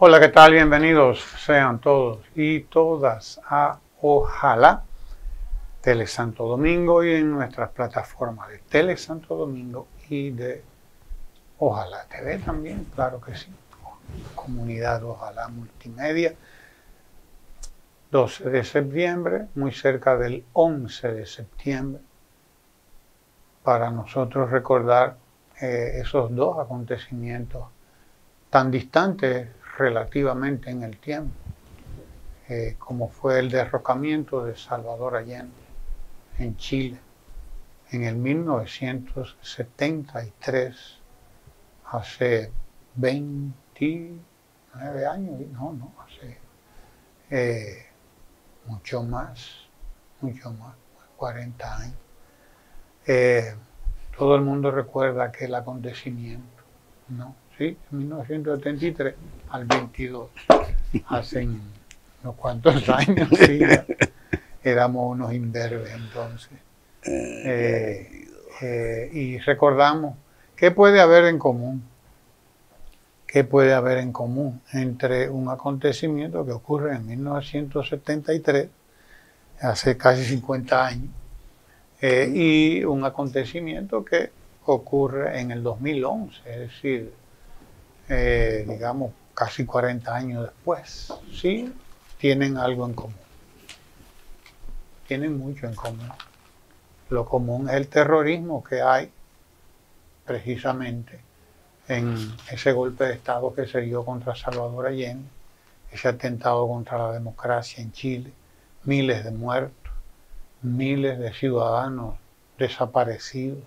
Hola, ¿qué tal? Bienvenidos sean todos y todas a Ojalá Tele Santo Domingo y en nuestras plataformas de Tele Santo Domingo y de Ojalá TV también, claro que sí. Comunidad Ojalá Multimedia. 12 de septiembre, muy cerca del 11 de septiembre, para nosotros recordar esos dos acontecimientos tan distantes relativamente en el tiempo, como fue el derrocamiento de Salvador Allende en Chile en el 1973, hace 29 años, hace mucho más, 40 años. Todo el mundo recuerda aquel acontecimiento, ¿no? Sí, en 1973 al 22, hace unos cuantos años, sí, éramos unos imberbes entonces. Y recordamos qué puede haber en común, entre un acontecimiento que ocurre en 1973, hace casi 50 años, y un acontecimiento que ocurre en el 2011, es decir, digamos, casi 40 años después. Sí, tienen algo en común. Tienen mucho en común. Lo común es el terrorismo que hay precisamente en ese golpe de Estado que se dio contra Salvador Allende, ese atentado contra la democracia en Chile, miles de muertos, miles de ciudadanos desaparecidos,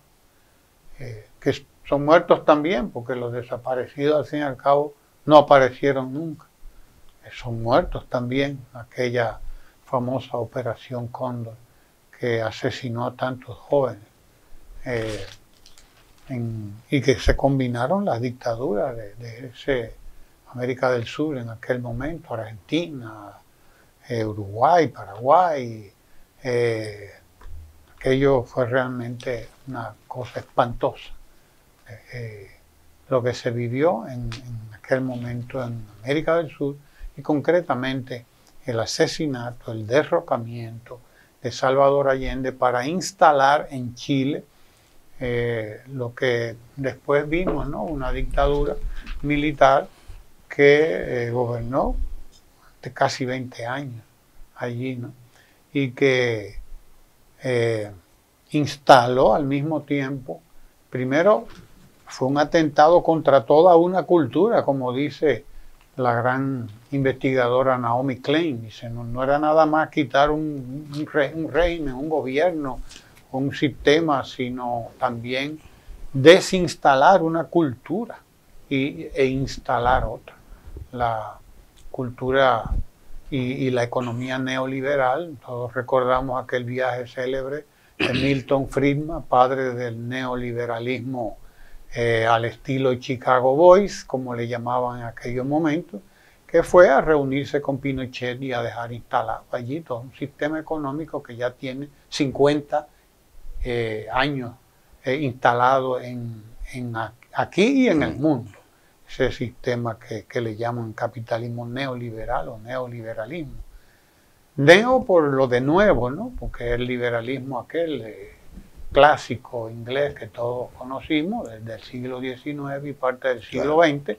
que son muertos también, porque los desaparecidos al fin y al cabo no aparecieron nunca. Son muertos también, aquella famosa Operación Cóndor que asesinó a tantos jóvenes, y que se combinaron las dictaduras de ese América del Sur en aquel momento, Argentina, Uruguay, Paraguay. Aquello fue realmente una cosa espantosa, lo que se vivió en aquel momento en América del Sur, y concretamente el asesinato, el derrocamiento de Salvador Allende para instalar en Chile lo que después vimos, ¿no? Una dictadura militar que gobernó de casi 20 años allí, ¿no? Y que instaló al mismo tiempo, primero fue un atentado contra toda una cultura, como dice la gran investigadora Naomi Klein. Dice, no era nada más quitar un régimen, un gobierno, un sistema, sino también desinstalar una cultura e instalar otra. La cultura y la economía neoliberal. Todos recordamos aquel viaje célebre de Milton Friedman, padre del neoliberalismo al estilo Chicago Boys, como le llamaban en aquellos momentos, que fue a reunirse con Pinochet y a dejar instalado allí todo un sistema económico que ya tiene 50 años instalado aquí y en el mundo. Ese sistema que le llaman capitalismo neoliberal o neoliberalismo. Neo por lo de nuevo, ¿no? Porque el liberalismo aquel clásico inglés que todos conocimos desde el siglo XIX y parte del siglo XX,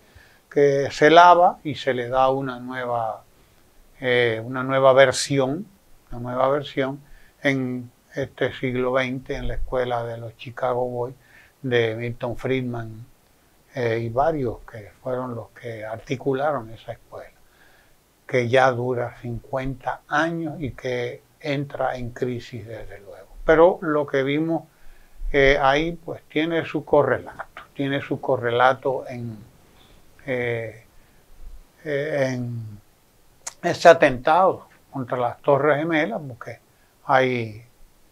que se lava y se le da una nueva versión en este siglo XX, en la escuela de los Chicago Boys de Milton Friedman y varios que fueron los que articularon esa escuela, que ya dura 50 años y que entra en crisis desde luego. Pero lo que vimos ahí pues tiene su correlato en ese atentado contra las Torres Gemelas, porque ahí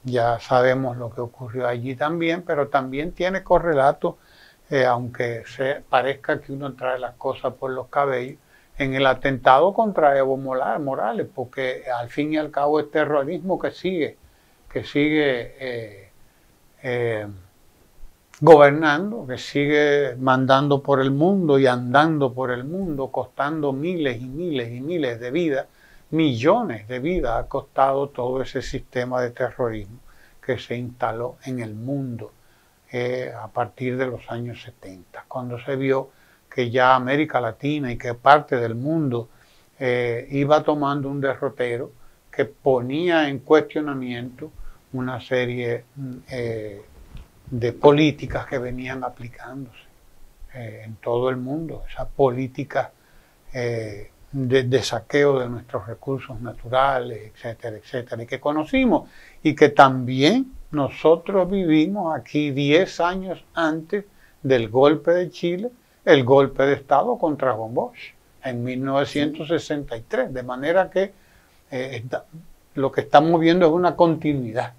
ya sabemos lo que ocurrió allí también, pero también tiene correlato, aunque parezca que uno trae las cosas por los cabellos, en el atentado contra Evo Morales, porque al fin y al cabo es terrorismo que sigue gobernando, que sigue mandando por el mundo y andando por el mundo, costando miles y miles y miles de vidas, millones de vidas ha costado todo ese sistema de terrorismo que se instaló en el mundo a partir de los años 70, cuando se vio que ya América Latina y que parte del mundo iba tomando un derrotero que ponía en cuestionamiento una serie de políticas que venían aplicándose en todo el mundo, esas políticas de saqueo de nuestros recursos naturales, etcétera, etcétera, y que conocimos y que también nosotros vivimos aquí 10 años antes del golpe de Chile, el golpe de Estado contra Juan Bosch en 1963, de manera que lo que estamos viendo es una continuidad.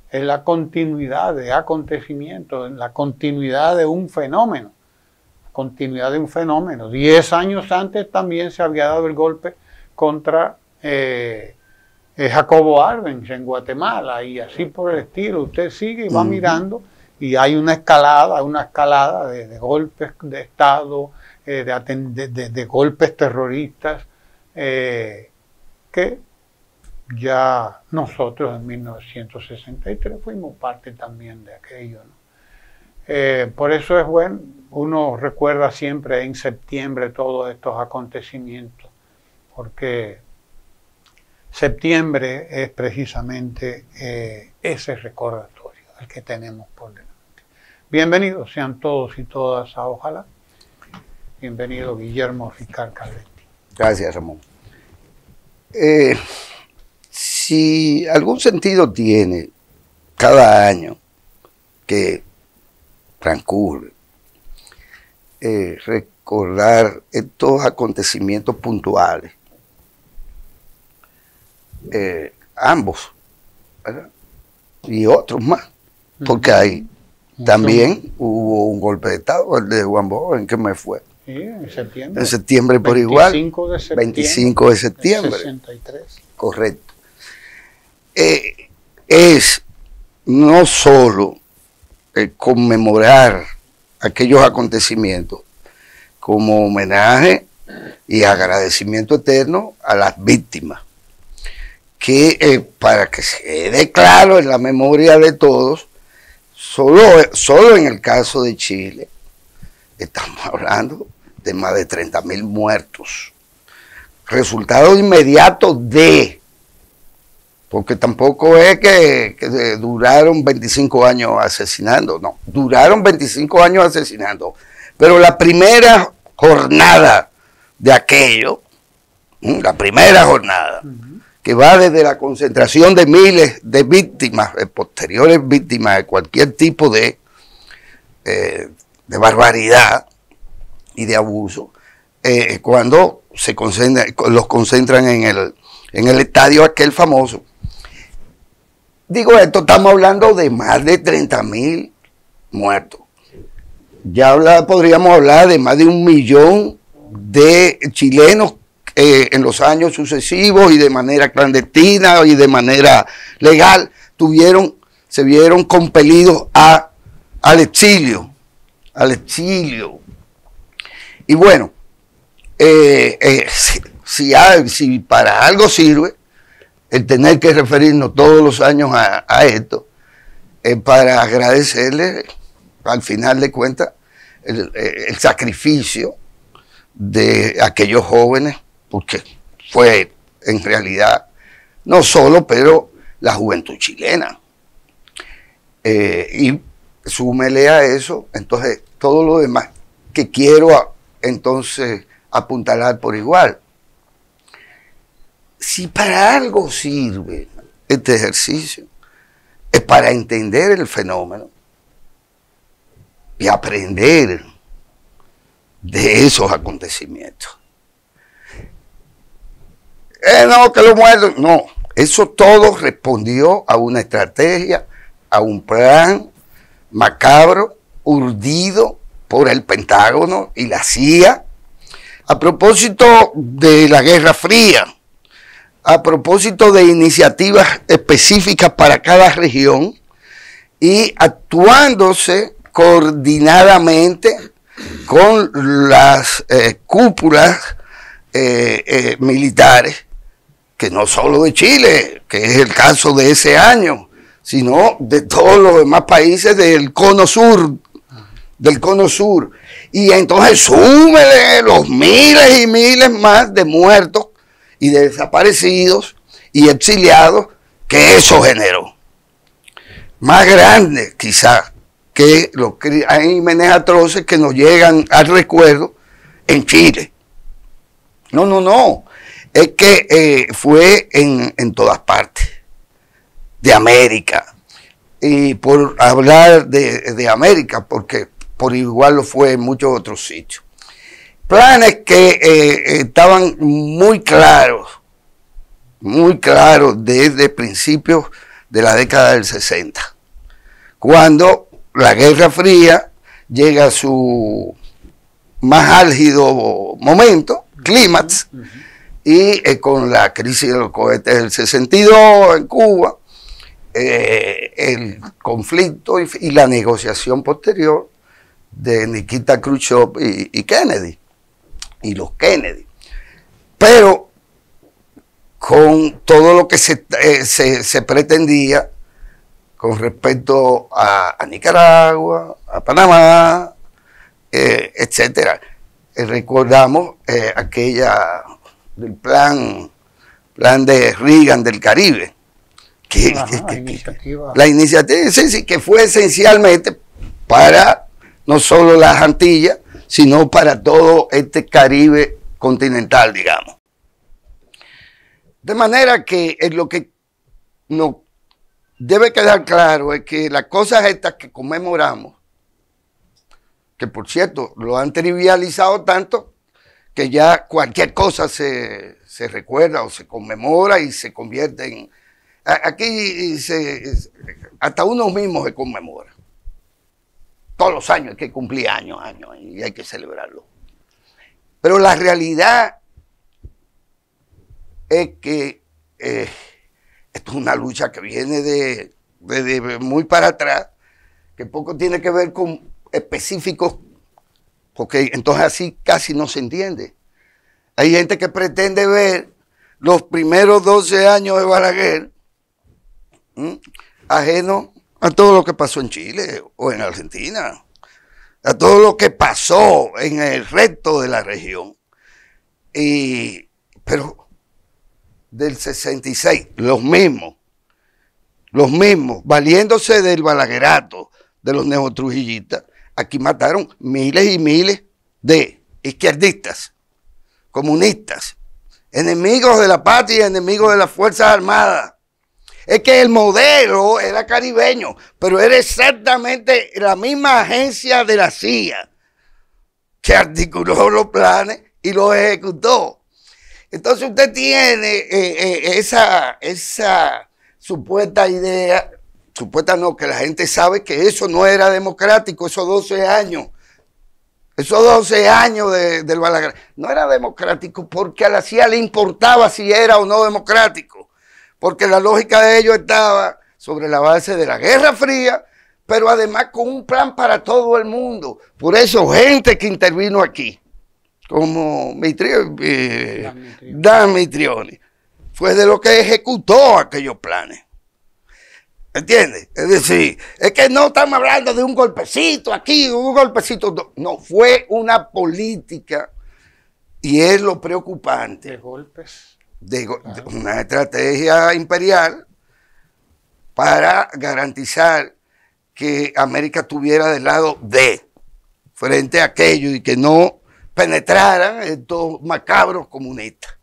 Es la continuidad de acontecimientos, la continuidad de un fenómeno. Continuidad de un fenómeno. 10 años antes también se había dado el golpe contra Jacobo Arbenz en Guatemala y así por el estilo. Usted sigue y va mirando y hay una escalada de golpes de Estado, de golpes terroristas que ya nosotros en 1963 fuimos parte también de aquello, ¿no? Por eso es bueno, uno recuerda siempre en septiembre todos estos acontecimientos, porque septiembre es precisamente ese recordatorio, el que tenemos por delante. Bienvenidos sean todos y todas a Ojalá. Bienvenido Guillermo Ricard Calvetti. Gracias, Ramón. Si algún sentido tiene cada año que transcurre, recordar estos acontecimientos puntuales, ambos, ¿verdad? Y otros más, porque ahí también hubo un golpe de Estado, el de Juan Bosch, ¿en qué mes fue? Sí, en septiembre. En septiembre por 25 igual. De septiembre, 25 de septiembre. 63. Correcto. Es no solo conmemorar aquellos acontecimientos como homenaje y agradecimiento eterno a las víctimas, que para que se quede claro en la memoria de todos, solo en el caso de Chile estamos hablando de más de 30.000 muertos, resultado inmediato porque tampoco es que duraron 25 años asesinando, no, duraron 25 años asesinando, pero la primera jornada de aquello, la primera jornada, que va desde la concentración de miles de víctimas, de posteriores víctimas de cualquier tipo de barbaridad y de abuso, cuando los concentran en el estadio aquel famoso. Digo esto, estamos hablando de más de 30.000 muertos. Ya podríamos hablar de más de 1 millón de chilenos en los años sucesivos y de manera clandestina y de manera legal se vieron compelidos al exilio. Y bueno, si para algo sirve el tener que referirnos todos los años a esto, es para agradecerle, al final de cuentas, el sacrificio de aquellos jóvenes, porque fue en realidad no solo, pero la juventud chilena. Y súmele a eso, entonces, todo lo demás que quiero entonces apuntalar por igual. Si para algo sirve este ejercicio, es para entender el fenómeno y aprender de esos acontecimientos. No, que lo muerden. No, eso todo respondió a una estrategia, a un plan macabro, urdido por el Pentágono y la CIA, a propósito de la Guerra Fría, a propósito de iniciativas específicas para cada región y actuándose coordinadamente con las cúpulas militares, que no solo de Chile, que es el caso de ese año, sino de todos los demás países del cono sur, y entonces súmele los miles y miles más de muertos y de desaparecidos y exiliados que eso generó. Más grande quizás que los crímenes atroces que nos llegan al recuerdo en Chile. No, es que fue en todas partes de América. Y por hablar de América, porque por igual lo fue en muchos otros sitios. Planes que estaban muy claros desde principios de la década del 60, cuando la Guerra Fría llega a su más álgido momento, clímax, y con la crisis de los cohetes del 62 en Cuba, el conflicto y la negociación posterior de Nikita Khrushchev y Kennedy, y los Kennedy. Pero con todo lo que se pretendía con respecto a Nicaragua, a Panamá, etcétera. Recordamos aquella del plan de Reagan del Caribe, la iniciativa, sí, que fue esencialmente para no solo las Antillas, sino para todo este Caribe continental, digamos. De manera que lo que nos debe quedar claro es que las cosas estas que conmemoramos, que por cierto lo han trivializado tanto que ya cualquier cosa se recuerda o se conmemora y se convierte en... Aquí hasta uno mismo se conmemora. Todos los años hay que cumplir años, y hay que celebrarlo. Pero la realidad es que esto es una lucha que viene de muy para atrás, que poco tiene que ver con específicos, porque entonces así casi no se entiende. Hay gente que pretende ver los primeros 12 años de Balaguer ajeno a todo lo que pasó en Chile o en Argentina, a todo lo que pasó en el resto de la región. Pero del 66, los mismos, valiéndose del balaguerato de los neotrujillistas, aquí mataron miles y miles de izquierdistas, comunistas, enemigos de la patria, enemigos de las Fuerzas Armadas. Es que el modelo era caribeño, pero era exactamente la misma agencia de la CIA que articuló los planes y los ejecutó. Entonces usted tiene esa supuesta idea, supuesta no, que la gente sabe que eso no era democrático, esos 12 años del Balaguer. No era democrático porque a la CIA le importaba si era o no democrático, porque la lógica de ellos estaba sobre la base de la Guerra Fría, pero además con un plan para todo el mundo. Por eso gente que intervino aquí, como Dan Mitrione, fue de lo que ejecutó aquellos planes. ¿Entiendes? Es decir, es que no estamos hablando de un golpecito aquí, un golpecito. No, fue una política, y es lo preocupante. De golpes. De una estrategia imperial para garantizar que América estuviera del lado de, frente a aquello, y que no penetraran estos macabros comunistas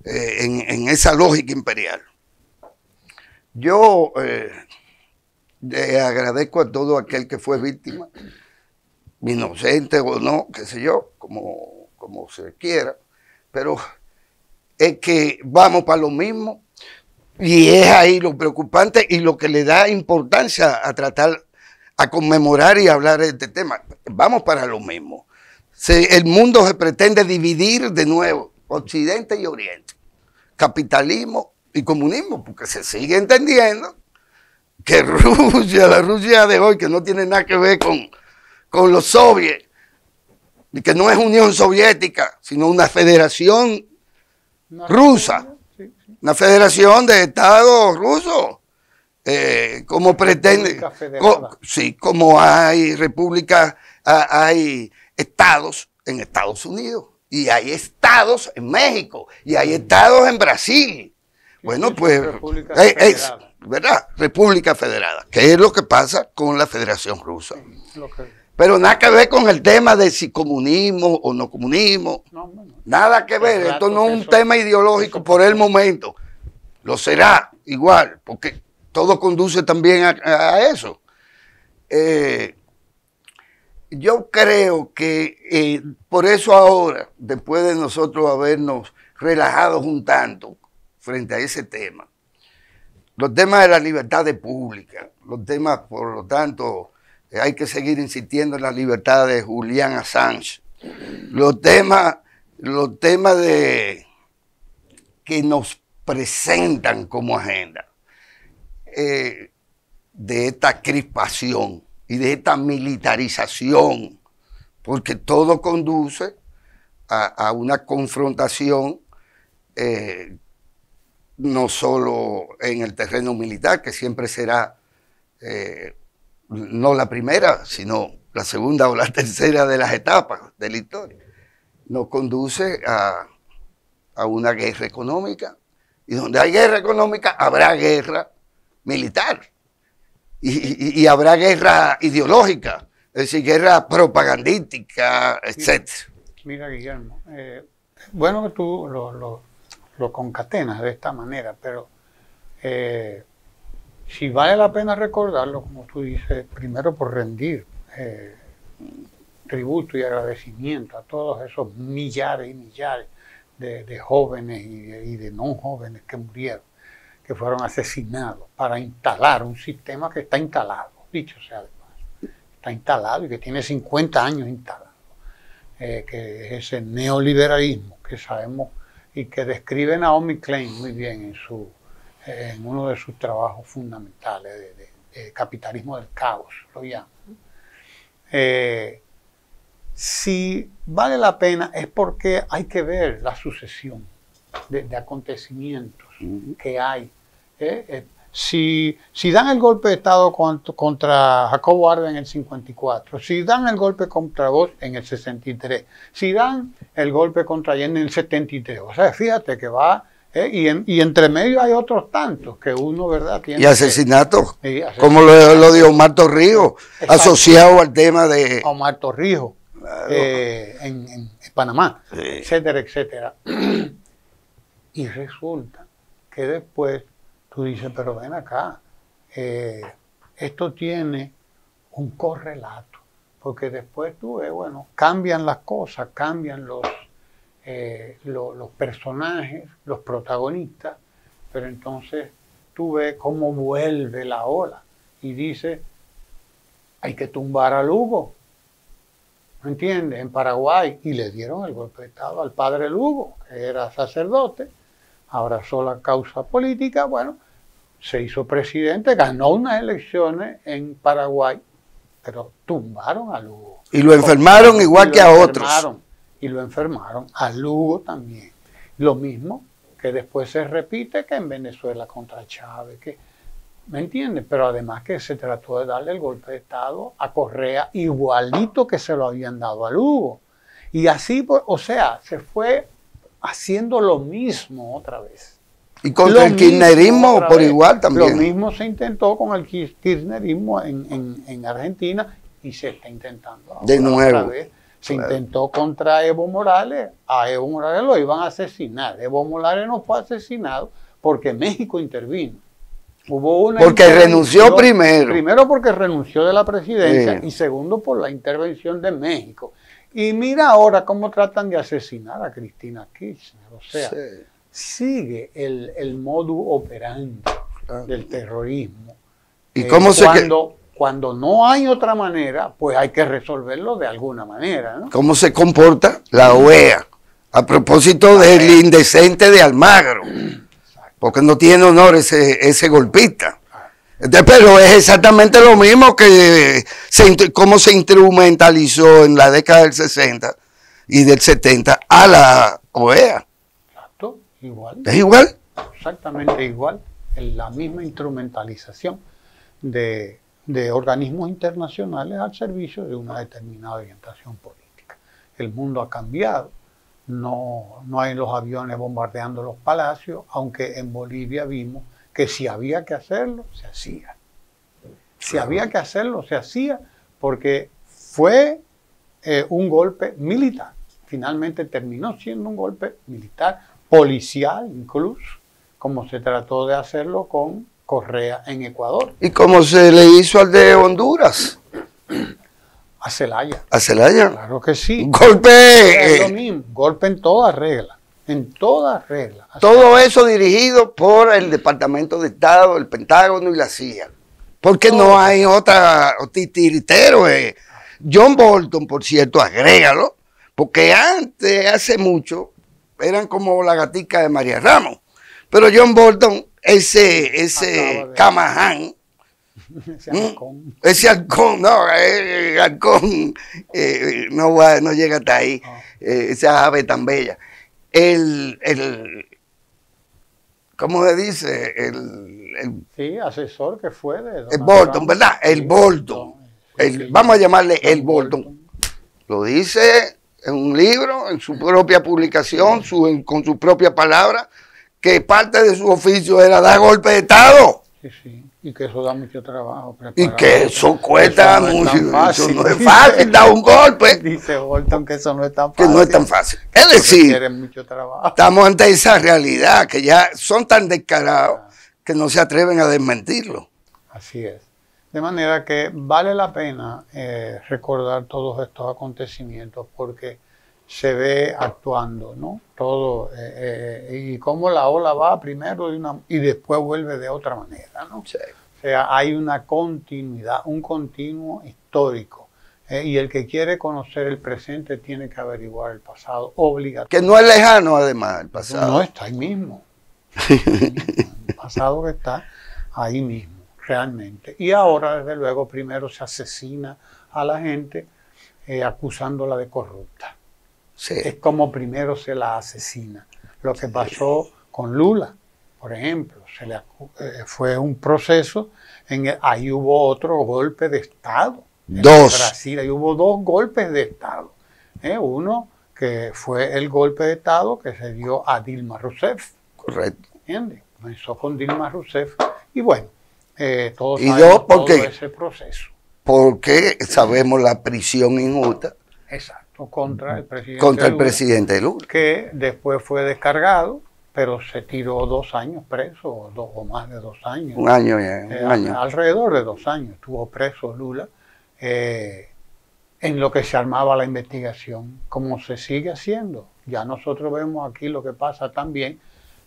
en esa lógica imperial. Yo le agradezco a todo aquel que fue víctima, inocente o no, qué sé yo, como se quiera, pero es que vamos para lo mismo, y es ahí lo preocupante y lo que le da importancia a tratar, a conmemorar y hablar de este tema. Vamos para lo mismo. El mundo se pretende dividir de nuevo, Occidente y Oriente, capitalismo y comunismo, porque se sigue entendiendo que Rusia, la Rusia de hoy, que no tiene nada que ver con los soviets, y que no es Unión Soviética, sino una federación rusa, una federación de estados rusos, como pretende, sí, como hay repúblicas, hay estados en Estados Unidos, y hay estados en México, y hay estados en Brasil. Bueno, pues es, ¿verdad? República Federada, que es lo que pasa con la Federación Rusa. Pero nada que ver con el tema de si comunismo o no comunismo. Nada que ver. Esto no es un tema ideológico por el momento. Lo será igual, porque todo conduce también a eso. Yo creo que por eso ahora, después de nosotros habernos relajado un tanto frente a ese tema, los temas de la libertad pública, los temas, por lo tanto, hay que seguir insistiendo en la libertad de Julian Assange, los temas de que nos presentan como agenda, de esta crispación y de esta militarización, porque todo conduce a una confrontación, no solo en el terreno militar, que siempre será no la primera, sino la segunda o la tercera de las etapas de la historia, nos conduce a una guerra económica, y donde hay guerra económica habrá guerra militar, y habrá guerra ideológica, es decir, guerra propagandística, etc. Mira, Guillermo, bueno que tú lo concatenas de esta manera, pero si vale la pena recordarlo, como tú dices, primero por rendir tributo y agradecimiento a todos esos millares y millares de jóvenes y de no jóvenes que murieron, que fueron asesinados para instalar un sistema que está instalado, dicho sea de paso, está instalado y que tiene 50 años instalado, que es ese neoliberalismo que sabemos y que describe Naomi Klein muy bien en uno de sus trabajos fundamentales de capitalismo del caos, lo llaman. Si vale la pena es porque hay que ver la sucesión de acontecimientos que hay. Si dan el golpe de Estado contra Jacobo Arbenz en el 54, si dan el golpe contra Bosch en el 63, si dan el golpe contra Allende en el 73, o sea, fíjate que va, y entre medio hay otros tantos que uno, ¿verdad? Tiene y asesinatos, como lo de Omar Torrijos, asociado al tema de Omar Torrijos, claro, en Panamá, sí, etcétera, etcétera. Y resulta que después tú dices, pero ven acá, esto tiene un correlato, porque después tú ves, bueno, cambian las cosas, cambian los personajes, los protagonistas, pero entonces tú ves cómo vuelve la ola y dice, hay que tumbar a Lugo, ¿me entiendes? En Paraguay, y le dieron el golpe de Estado al padre Lugo, que era sacerdote, abrazó la causa política, bueno, se hizo presidente, ganó unas elecciones en Paraguay, pero tumbaron a Lugo. Y lo enfermaron igual que a otros. Y lo enfermaron, a Lugo también. Lo mismo que después se repite que en Venezuela contra Chávez, que, ¿me entiendes? Pero además que se trató de darle el golpe de Estado a Correa igualito que se lo habían dado a Lugo. Y así, o sea, se fue haciendo lo mismo otra vez. Y contra el kirchnerismo por igual también. Lo mismo se intentó con el kirchnerismo en Argentina y se está intentando ahora de nuevo. Otra vez. Se intentó contra Evo Morales, a Evo Morales lo iban a asesinar. Evo Morales no fue asesinado porque México intervino. Hubo una porque renunció primero. Primero porque renunció de la presidencia y segundo por la intervención de México. Y mira ahora cómo tratan de asesinar a Cristina Kirchner. O sea, sigue el modus operandi del terrorismo. ¿Y cómo cuando no hay otra manera, pues hay que resolverlo de alguna manera, ¿no? ¿Cómo se comporta la OEA a propósito del indecente de Almagro? Porque no tiene honor ese golpista. Pero es exactamente lo mismo que cómo se instrumentalizó en la década del 60 y del 70 a la OEA. Exacto, igual. ¿Es igual? Exactamente igual. La misma instrumentalización de organismos internacionales al servicio de una determinada orientación política. El mundo ha cambiado. No hay los aviones bombardeando los palacios, aunque en Bolivia vimos que si había que hacerlo, se hacía. Si había que hacerlo, se hacía, porque fue un golpe militar. Finalmente terminó siendo un golpe militar, policial incluso, como se trató de hacerlo con Correa en Ecuador. ¿Y cómo se le hizo al de Honduras? A Zelaya. ¿A Zelaya? Claro que sí. Golpe. Es lo mismo, golpe en todas reglas. En todas reglas. Todo eso dirigido por el Departamento de Estado, el Pentágono y la CIA. Porque no hay otra titiritero. John Bolton, por cierto, agrégalo, porque antes, hace mucho, eran como la gatica de María Ramos. Pero John Bolton, ese Camaján, ese halcón, no, el halcón no llega hasta ahí, esa ave tan bella. ¿Cómo se dice? Sí, asesor que fue de el Bolton, ¿verdad? El Bolton. Vamos a llamarle el Bolton. Lo dice en un libro, en su propia publicación, con su propia palabra, que parte de su oficio era dar golpe de Estado. Sí, sí. Y que eso da mucho trabajo. Y que eso cuesta mucho. Eso no es Dice, fácil dar un golpe. Dice Bolton que eso no es tan fácil. Que no es tan fácil. Es decir, mucho trabajo. Estamos ante esa realidad que ya son tan descarados que no se atreven a desmentirlo. Así es. De manera que vale la pena recordar todos estos acontecimientos porque se ve actuando, ¿no? Todo, y cómo la ola va primero y después vuelve de otra manera, ¿no? Sí. O sea, hay una continuidad, un continuo histórico. Y el que quiere conocer el presente tiene que averiguar el pasado, obligatoriamente. Que no es lejano, además, el pasado. No, está ahí mismo. El pasado que está ahí mismo, realmente. Y ahora, desde luego, primero se asesina a la gente acusándola de corrupta. Sí. Es como primero se la asesina. Lo que pasó con Lula, por ejemplo, fue un proceso, ahí hubo otro golpe de Estado. Dos. En Brasil, ahí hubo dos golpes de Estado. Uno que fue el golpe de Estado que se dio a Dilma Rousseff. Correcto. ¿Entiendes? Comenzó con Dilma Rousseff y bueno, todos y sabemos ¿por qué? todo ese proceso. Porque sabemos la prisión injusta. Exacto, contra el presidente Contra el Lula, presidente Lula. que después fue descargado, pero se tiró 2 años preso, o más de 2 años. Un año ya, un año. Alrededor de 2 años estuvo preso Lula, en lo que se armaba la investigación, como se sigue haciendo. Ya nosotros vemos aquí lo que pasa también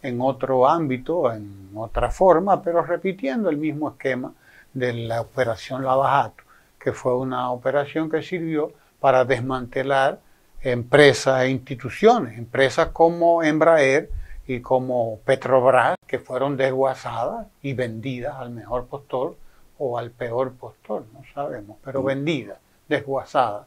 en otro ámbito, en otra forma, pero repitiendo el mismo esquema de la operación Lava Jato, que fue una operación que sirvió para desmantelar empresas e instituciones, empresas como Embraer y como Petrobras, que fueron desguazadas y vendidas al mejor postor o al peor postor, no sabemos, pero vendidas, desguazadas,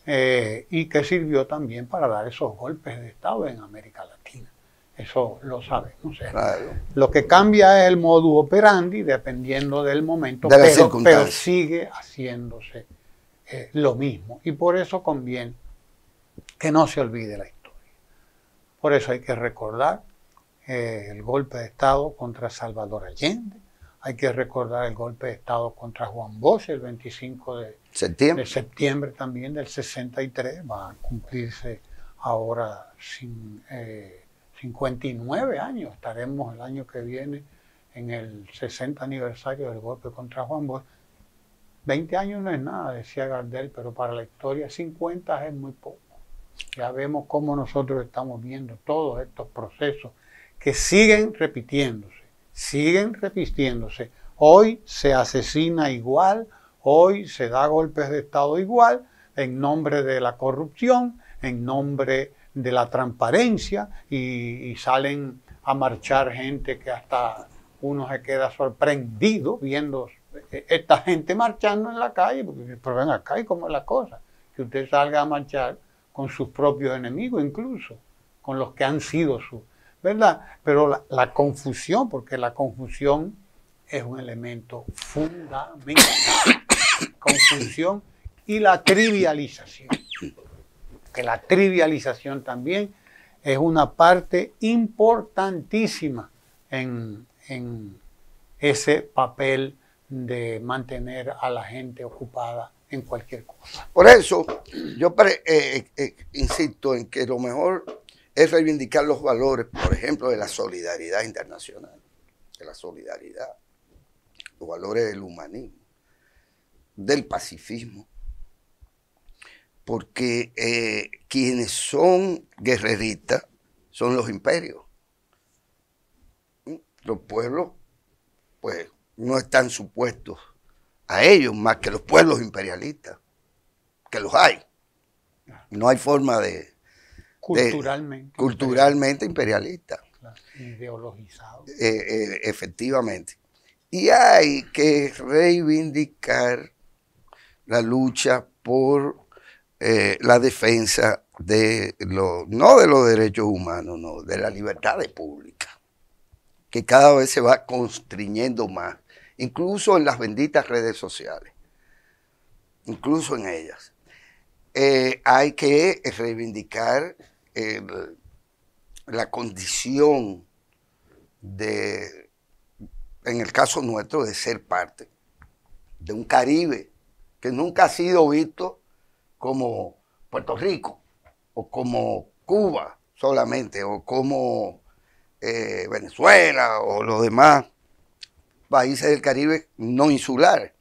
y que sirvió también para dar esos golpes de Estado en América Latina. Eso lo sabemos. O sea, Claro. Lo que cambia es el modus operandi dependiendo del momento, De las pero circunstancias. sigue haciéndose lo mismo. Y por eso conviene que no se olvide la historia. Por eso hay que recordar el golpe de Estado contra Salvador Allende. Hay que recordar el golpe de Estado contra Juan Bosch el 25 de septiembre también del 63. Va a cumplirse ahora 59 años. Estaremos el año que viene en el 60 aniversario del golpe contra Juan Bosch. 20 años no es nada, decía Gardel, pero para la historia 50 es muy poco. Ya vemos cómo nosotros estamos viendo todos estos procesos que siguen repitiéndose. Hoy se asesina igual, hoy se da golpes de Estado igual, en nombre de la corrupción, en nombre de la transparencia, y salen a marchar gente que hasta uno se queda sorprendido viendo esta gente marchando en la calle, porque, pero ven acá, ¿y cómo es la cosa? Que usted salga a marchar con sus propios enemigos, incluso con los que han sido sus, ¿verdad? Pero la confusión, porque la confusión es un elemento fundamental, confusión y la trivialización, que la trivialización también es una parte importantísima en ese papel de mantener a la gente ocupada en cualquier cosa. Por eso, yo insisto en que lo mejor es reivindicar los valores, por ejemplo, de la solidaridad internacional, de la solidaridad, los valores del humanismo, del pacifismo, porque quienes son guerreristas son los imperios. Los pueblos, pues, no están supuestos a ellos más que los pueblos imperialistas, que los hay. No hay forma de... Culturalmente imperialista. Claro, ideologizado. Efectivamente. Y hay que reivindicar la lucha por la defensa de no de los derechos humanos, no, de la libertad pública, que cada vez se va constriñendo más, incluso en las benditas redes sociales, incluso en ellas. Hay que reivindicar la condición de, en el caso nuestro, de ser parte de un Caribe que nunca ha sido visto como Puerto Rico, o como Cuba solamente, o como Venezuela, o los demás países del Caribe no insulares,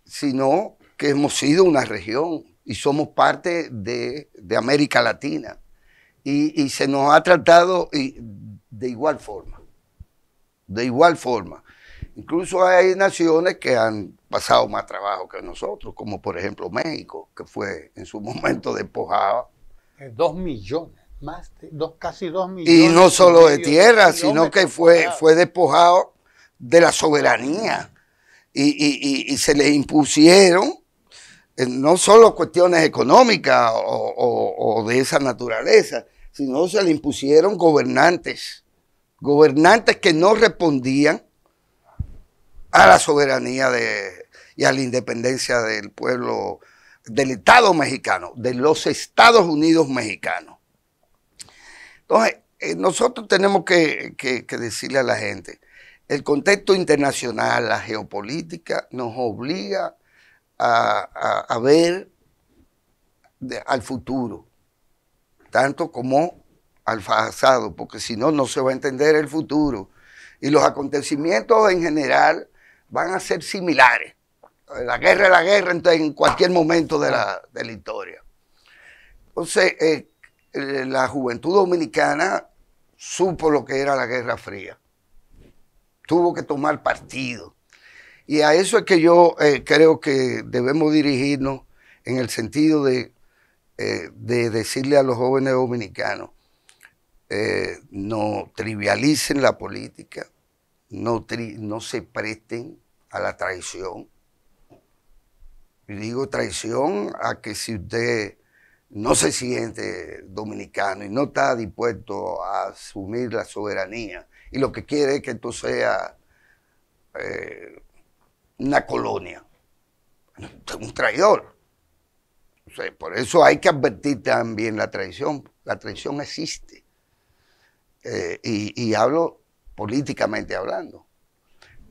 sino que hemos sido una región y somos parte de América Latina. Y se nos ha tratado de igual forma. De igual forma. Incluso hay naciones que han pasado más trabajo que nosotros, como por ejemplo México, que fue en su momento despojado. 2 millones, casi 2 millones. Y no solo de tierra, sino que fue despojado de la soberanía. Y se le impusieron no solo cuestiones económicas o de esa naturaleza, sino se le impusieron gobernantes que no respondían a la soberanía y a la independencia del pueblo, del Estado mexicano, de los Estados Unidos mexicanos. Entonces, nosotros tenemos que decirle a la gente, el contexto internacional, la geopolítica, nos obliga a ver al futuro, tanto como al pasado, porque si no, no se va a entender el futuro. Y los acontecimientos en general van a ser similares. La guerra es la guerra en cualquier momento de la historia. Entonces, la juventud dominicana supo lo que era la Guerra Fría. Tuvo que tomar partido. Y a eso es que yo creo que debemos dirigirnos en el sentido de decirle a los jóvenes dominicanos, no trivialicen la política, no se presten a la traición. Y digo traición a que si usted no se siente dominicano y no está dispuesto a asumir la soberanía y lo que quiere es que esto sea una colonia, un traidor. O sea, por eso hay que advertir también la traición. La traición existe. Y hablo políticamente hablando.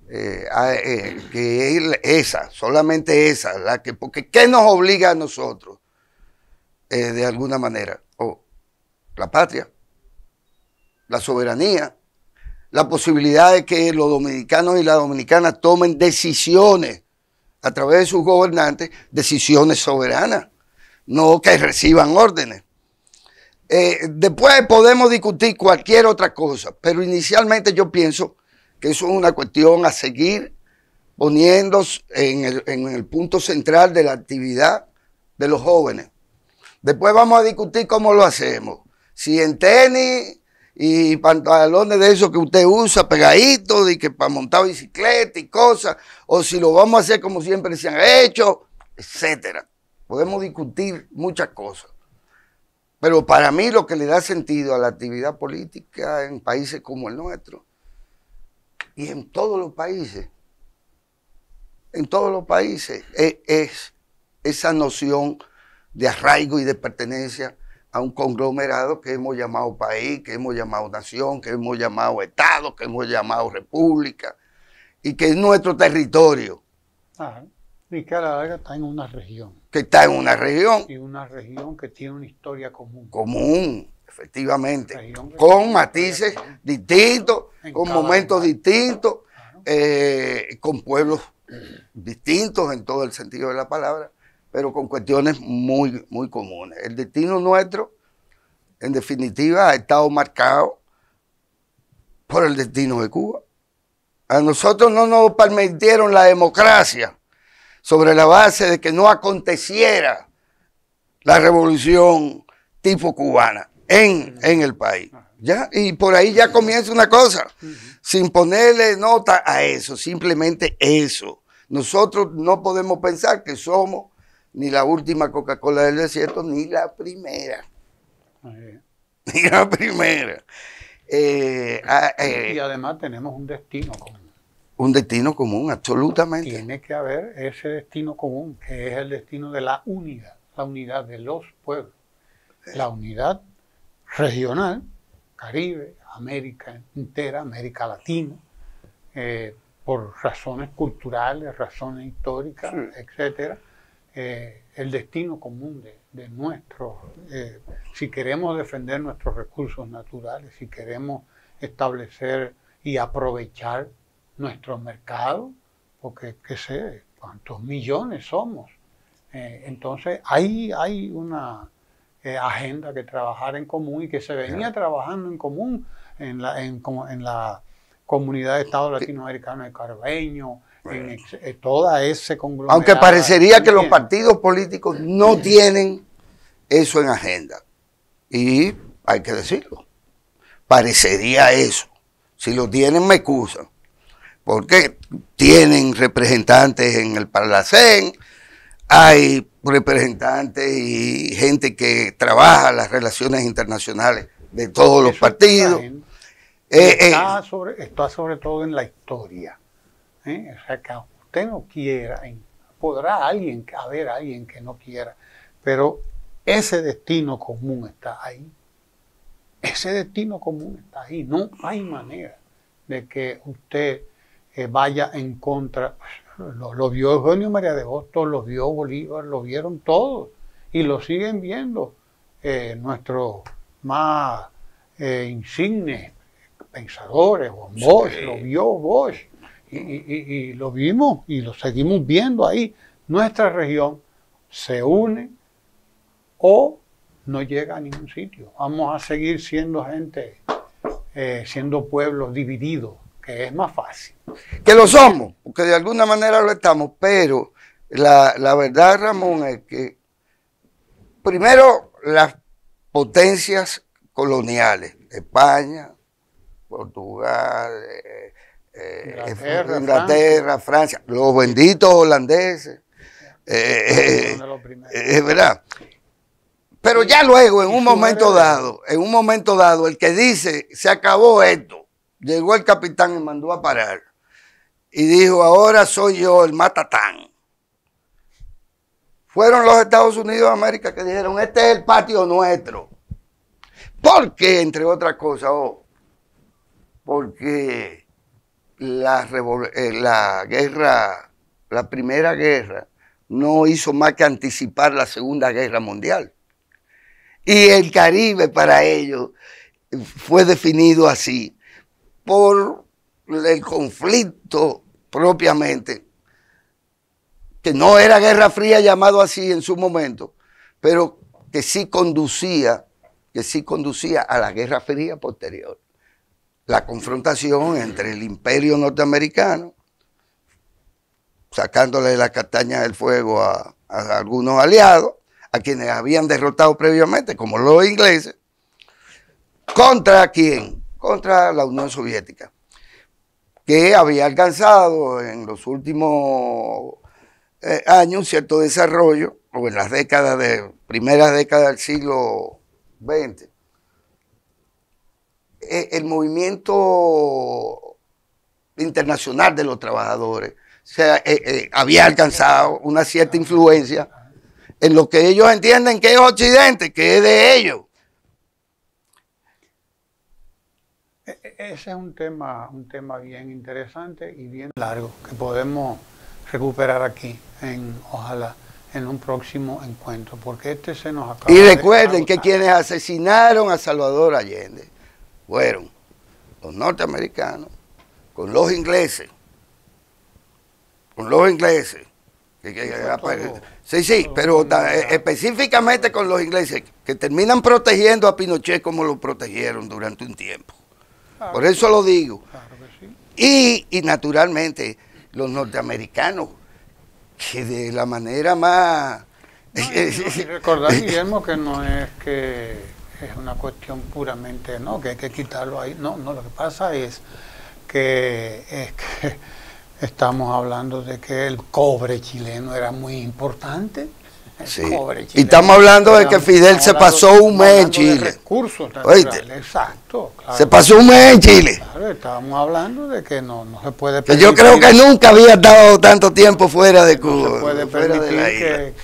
Que es esa, solamente esa, porque ¿qué nos obliga a nosotros? De alguna manera, la patria, la soberanía, la posibilidad de que los dominicanos y las dominicanas tomen decisiones a través de sus gobernantes, decisiones soberanas, no que reciban órdenes. Después podemos discutir cualquier otra cosa, pero inicialmente yo pienso que eso es una cuestión a seguir poniéndose en el punto central de la actividad de los jóvenes. Después vamos a discutir cómo lo hacemos, si en tenis y pantalones de esos que usted usa pegaditos, y que para montar bicicleta y cosas, o si lo vamos a hacer como siempre se han hecho, etcétera. Podemos discutir muchas cosas. Pero para mí lo que le da sentido a la actividad política en países como el nuestro, y en todos los países, es esa noción de arraigo y de pertenencia a un conglomerado que hemos llamado país, que hemos llamado nación, que hemos llamado estado, que hemos llamado república, y que es nuestro territorio. Ajá. Y que a la larga está en una región. Que está en una región. Y una región que tiene una historia común. Común, efectivamente. Con matices distintos, con momentos distintos, con pueblos distintos en todo el sentido de la palabra, pero con cuestiones muy, muy comunes. El destino nuestro, en definitiva, ha estado marcado por el destino de Cuba. A nosotros no nos permitieron la democracia sobre la base de que no aconteciera la revolución tipo cubana en el país. ¿Ya? Y por ahí ya comienza una cosa, sin ponerle nota a eso, simplemente eso. Nosotros no podemos pensar que somos ni la última Coca-Cola del desierto, ni la primera. Ni la primera. Y además tenemos un destino común. Un destino común, absolutamente. Tiene que haber ese destino común, que es el destino de la unidad de los pueblos, la unidad regional, Caribe, América entera, América Latina, por razones culturales, razones históricas, etcétera. El destino común de nuestro, si queremos defender nuestros recursos naturales, si queremos establecer y aprovechar nuestro mercado, porque qué sé, cuántos millones somos. Entonces hay una agenda que trabajar en común y que se venía trabajando en común en la comunidad de Estados latinoamericanos y caribeños, en toda ese conglomerado. Aunque parecería que los partidos políticos no tienen eso en agenda. Y hay que decirlo. Parecería eso. Si lo tienen, me excusan. Porque tienen representantes en el Parlacén, hay representantes y gente que trabaja las relaciones internacionales de todos los partidos. Está sobre todo en la historia. O sea, que usted no quiera, podrá haber alguien que no quiera, pero ese destino común está ahí. Ese destino común está ahí. No hay manera de que usted vaya en contra. Lo vio Eugenio María de Hostos, lo vio Bolívar, lo vieron todos y lo siguen viendo nuestros más insignes pensadores. Juan Bosch, lo vio Bosch y lo vimos y lo seguimos viendo ahí. Nuestra región se une o no llega a ningún sitio. Vamos a seguir siendo gente, siendo pueblos divididos, que es más fácil. Que lo somos, porque de alguna manera lo estamos, pero la verdad, Ramón, es que primero las potencias coloniales, España, Portugal, Inglaterra, Francia, los benditos holandeses, es verdad. Pero ya luego, en un momento dado, el que dice, se acabó esto, llegó el capitán y mandó a parar. Y dijo, ahora soy yo el matatán. Fueron los Estados Unidos de América que dijeron, este es el patio nuestro. ¿Por qué? Entre otras cosas, porque la Primera Guerra no hizo más que anticipar la Segunda Guerra Mundial. Y el Caribe para ellos fue definido así, por el conflicto propiamente, que no era Guerra Fría llamado así en su momento, pero que sí conducía a la Guerra Fría posterior. La confrontación entre el imperio norteamericano, sacándole la castaña del fuego a algunos aliados, a quienes habían derrotado previamente, como los ingleses, ¿Contra quién? Contra la Unión Soviética, que había alcanzado en los últimos años cierto desarrollo, o en las primeras décadas del siglo XX. El movimiento internacional de los trabajadores había alcanzado una cierta influencia en lo que ellos entienden que es Occidente, que es de ellos. Ese es un tema bien interesante y bien largo que podemos recuperar aquí, ojalá, en un próximo encuentro, porque este se nos acaba. Y recuerden que quienes asesinaron a Salvador Allende fueron los norteamericanos con los ingleses. Sí, pero específicamente con los ingleses, que terminan protegiendo a Pinochet como lo protegieron durante un tiempo. Claro, por eso lo digo. Claro que sí. Y naturalmente los norteamericanos, que de la manera más... y recordar, Guillermo, que no es que es una cuestión puramente, no, que hay que quitarlo ahí. No, lo que pasa es que estamos hablando de que el cobre chileno era muy importante. Sí. Y estamos hablando de que Fidel se pasó un mes en Chile. Recursos naturales, exacto. Claro. Se pasó un mes en Chile. Claro, estábamos hablando de que no se puede permitir. Yo creo que nunca había estado tanto tiempo fuera de Cuba. No se puede permitir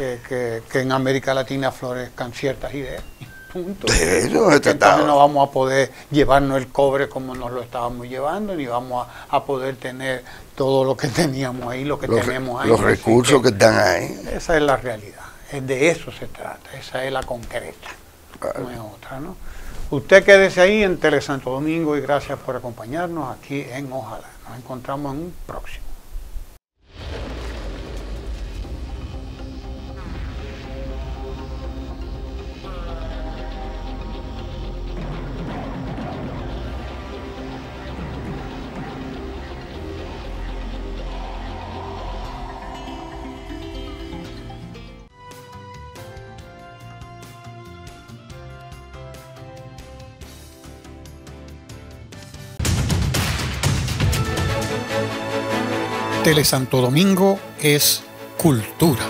que en América Latina florezcan ciertas ideas. Punto. Entonces no vamos a poder llevarnos el cobre como nos lo estábamos llevando, ni vamos a poder tener todo lo que teníamos ahí, lo que tenemos ahí. Los recursos que están ahí. Esa es la realidad. De eso se trata, esa es la concreta, no es otra, ¿no? Usted quédese ahí en Tele Santo Domingo y gracias por acompañarnos aquí en Ojalá. Nos encontramos en un próximo. Tele Santo Domingo es cultura.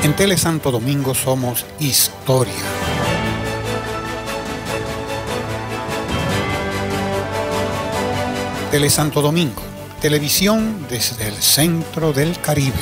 En Tele Santo Domingo somos historia. Tele Santo Domingo, televisión desde el centro del Caribe.